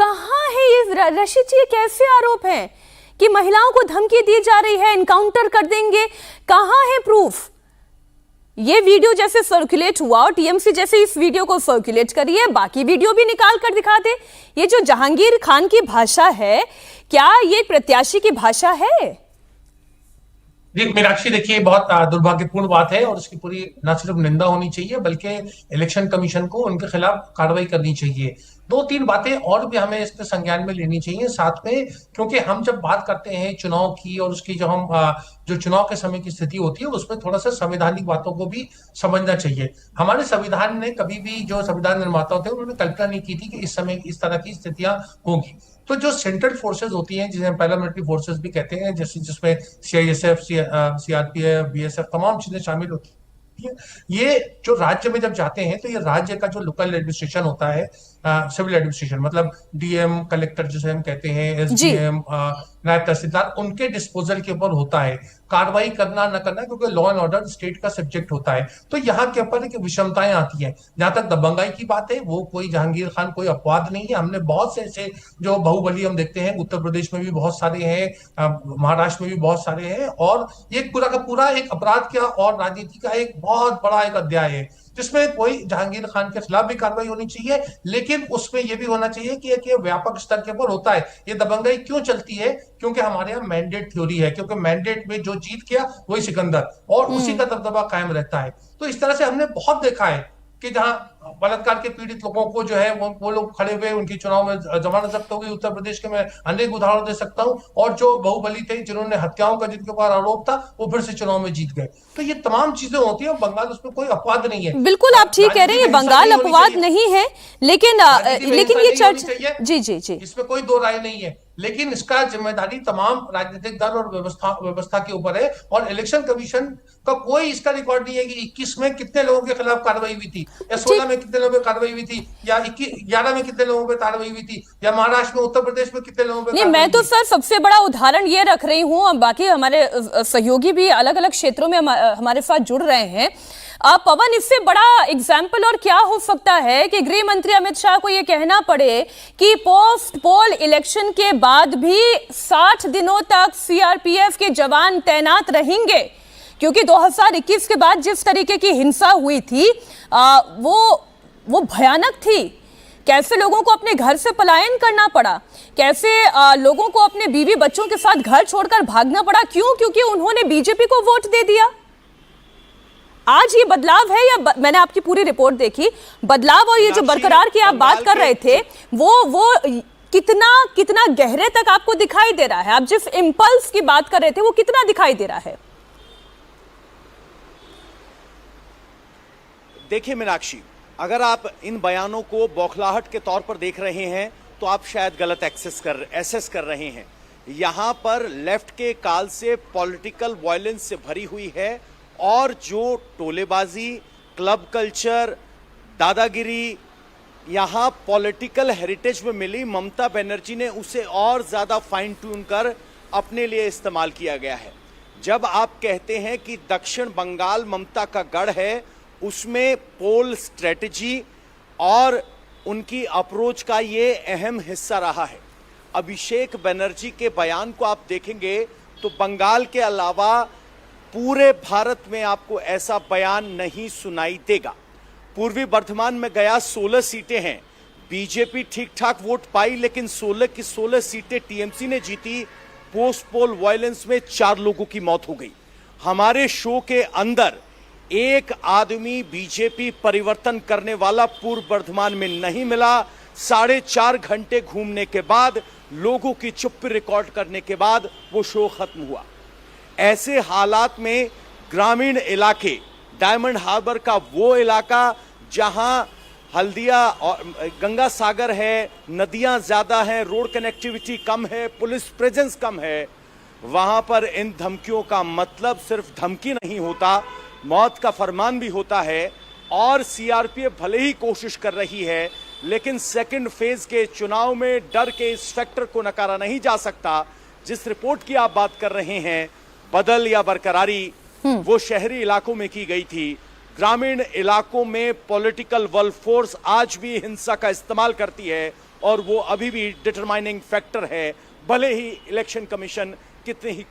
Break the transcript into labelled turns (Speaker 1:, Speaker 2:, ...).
Speaker 1: कहाँ है ये रशीद जी? कैसे आरोप हैं कि महिलाओं को धमकी दी जा रही है, इनकाउंटर कर देंगे? कहाँ है प्रूफ? ये वीडियो जैसे सर्कुलेट हुआ और टीएमसी जैसे इस वीडियो को सर्कुलेट करिए, बाकी वीडियो भी निकाल कर दिखा दे। ये जो जहांगीर खान की भाषा है, क्या ये प्रत्याशी की भाषा है?
Speaker 2: मीनाक्षी, देखिए, बहुत दुर्भाग्यपूर्ण बात है और उसकी पूरी न सिर्फ निंदा होनी चाहिए बल्कि इलेक्शन कमीशन को उनके खिलाफ कार्रवाई करनी चाहिए। दो तीन बातें और भी हमें इसके संज्ञान में लेनी चाहिए साथ में, क्योंकि हम जब बात करते हैं चुनाव की और उसकी जो चुनाव के समय की स्थिति होती है उसमें थोड़ा सा संवैधानिक बातों को भी समझना चाहिए। हमारे संविधान ने कभी भी, जो संविधान निर्माता थे उन्होंने कल्पना नहीं की थी कि इस समय इस तरह की स्थितियां होंगी। तो जो सेंट्रल फोर्सेस होती हैं, जिन्हें पैरामिलिट्री फोर्सेस भी कहते हैं, जैसे जिसमें सीआईएसएफ, सीआरपीएफ, बीएसएफ, तमाम चीजें शामिल होती हैं। ये जो राज्य में जब जाते हैं तो ये राज्य का जो लोकल एडमिनिस्ट्रेशन होता है, सिविल एडमिनिस्ट्रेशन, मतलब डीएम, कलेक्टर जिसे हम कहते हैं,
Speaker 1: जी।
Speaker 2: एसडीएम, नायब तहसीलदार, उनके डिस्पोजल के ऊपर होता है कार्रवाई करना न करना, क्योंकि लॉ एंड ऑर्डर स्टेट का सब्जेक्ट होता है। तो यहाँ के ऊपर एक विषमताएं आती हैं। जहां तक दबंगाई की बात है, वो कोई जहांगीर खान कोई अपवाद नहीं है। हमने बहुत से ऐसे जो बाहुबली हम देखते हैं, उत्तर प्रदेश में भी बहुत सारे हैं, महाराष्ट्र में भी बहुत सारे हैं, और ये पूरा का पूरा एक अपराध का और राजनीति का एक बहुत बड़ा एक अध्याय है, जिसमें कोई जहांगीर खान के खिलाफ भी कार्रवाई होनी चाहिए, लेकिन उसमें यह भी होना चाहिए कि ये व्यापक स्तर के ऊपर होता है। ये दबंगाई क्यों चलती है? क्योंकि हमारे यहाँ मैंडेट थ्योरी है, क्योंकि मैंडेट में जो जीत गया वही सिकंदर, और उसी का दबदबा कायम रहता है। तो इस तरह से हमने बहुत देखा है कि जहां बलात्कार के पीड़ित लोगों को जो है वो लोग खड़े हुए, उनकी चुनाव में जमानत जब्त हो गई। उत्तर प्रदेश के मैं अनेक उदाहरण दे सकता हूं। और जो बाहुबली थे, जिन्होंने हत्याओं का जिनके ऊपर आरोप था, वो फिर से चुनाव में जीत गए। तो ये तमाम चीजें होती है, बंगाल उसमें कोई अपवाद नहीं है।
Speaker 1: बिल्कुल, आप ठीक कह रहे हैं, ये बंगाल अपवाद नहीं है, लेकिन ये चर्चा, जी जी जी,
Speaker 2: इसमें कोई दो राय नहीं है, लेकिन इसका जिम्मेदारी तमाम राजनीतिक दल और व्यवस्था के ऊपर है। और इलेक्शन कमीशन का कोई इसका रिकॉर्ड नहीं है कि 21 में कितने लोगों के खिलाफ कार्रवाई हुई थी, या 16 में कितने लोगों पर कार्रवाई हुई थी, या 11 में कितने लोगों पर कार्रवाई हुई थी, या महाराष्ट्र में, उत्तर प्रदेश में कितने लोगों पर।
Speaker 1: नहीं, मैं तो सर सबसे बड़ा उदाहरण ये रख रही हूं, बाकी हमारे सहयोगी भी अलग अलग क्षेत्रों में हमारे साथ जुड़ रहे हैं। पवन, इससे बड़ा एग्जाम्पल और क्या हो सकता है कि गृह मंत्री अमित शाह को यह कहना पड़े कि पोस्ट पोल इलेक्शन के बाद भी 60 दिनों तक सीआरपीएफ के जवान तैनात रहेंगे, क्योंकि 2021 के बाद जिस तरीके की हिंसा हुई थी वो भयानक थी। कैसे लोगों को अपने घर से पलायन करना पड़ा, कैसे लोगों को अपने बीवी बच्चों के साथ घर छोड़कर भागना पड़ा। क्यों? क्योंकि उन्होंने बीजेपी को वोट दे दिया। आज ये बदलाव है, या मैंने आपकी पूरी रिपोर्ट देखी, बदलाव और ये जो बरकरार की आप बात कर रहे थे, वो कितना गहरे तक आपको दिखाई दे रहा है? आप जिस इंपल्स की बात कर रहे थे वो कितना दिखाई दे रहा है?
Speaker 3: देखिए मीनाक्षी, अगर आप इन बयानों को बौखलाहट के तौर पर देख रहे हैं तो आप शायद गलत एसेस कर रहे हैं। यहां पर लेफ्ट के काल से पॉलिटिकल वायलेंस से भरी हुई है, और जो टोलेबाजी, क्लब कल्चर, दादागिरी यहां पॉलिटिकल हेरिटेज में मिली, ममता बनर्जी ने उसे और ज्यादा फाइन ट्यून कर अपने लिए इस्तेमाल किया गया है। जब आप कहते हैं कि दक्षिण बंगाल ममता का गढ़ है, उसमें पोल स्ट्रेटजी और उनकी अप्रोच का ये अहम हिस्सा रहा है। अभिषेक बनर्जी के बयान को आप देखेंगे तो बंगाल के अलावा पूरे भारत में आपको ऐसा बयान नहीं सुनाई देगा। पूर्वी बर्धमान में गया 16 सीटें हैं, बीजेपी ठीक ठाक वोट पाई, लेकिन 16 की 16 सीटें टीएमसी ने जीती। पोस्ट पोल वायलेंस में 4 लोगों की मौत हो गई। हमारे शो के अंदर एक आदमी बीजेपी परिवर्तन करने वाला पूर्व बर्धमान में नहीं मिला। 4.5 घंटे घूमने के बाद, लोगों की चुप्पी रिकॉर्ड करने के बाद वो शो खत्म हुआ। ऐसे हालात में ग्रामीण इलाके, डायमंड हार्बर का वो इलाका जहां हल्दिया और गंगा सागर है, नदियां ज्यादा हैं, रोड कनेक्टिविटी कम है, पुलिस प्रेजेंस कम है, वहां पर इन धमकियों का मतलब सिर्फ धमकी नहीं होता, मौत का फरमान भी होता है। और सीआरपीएफ भले ही कोशिश कर रही है, लेकिन सेकंड फेज के चुनाव में डर के इस फैक्टर को नकारा नहीं जा सकता। जिस रिपोर्ट की आप बात कर रहे हैं, बदल या बरकरारी, वो शहरी इलाकों में की गई थी। ग्रामीण इलाकों में पॉलिटिकल वर्ल्ड फोर्स आज भी हिंसा का इस्तेमाल करती है, और वो अभी भी डिटरमाइनिंग फैक्टर है, भले ही इलेक्शन कमीशन कितने ही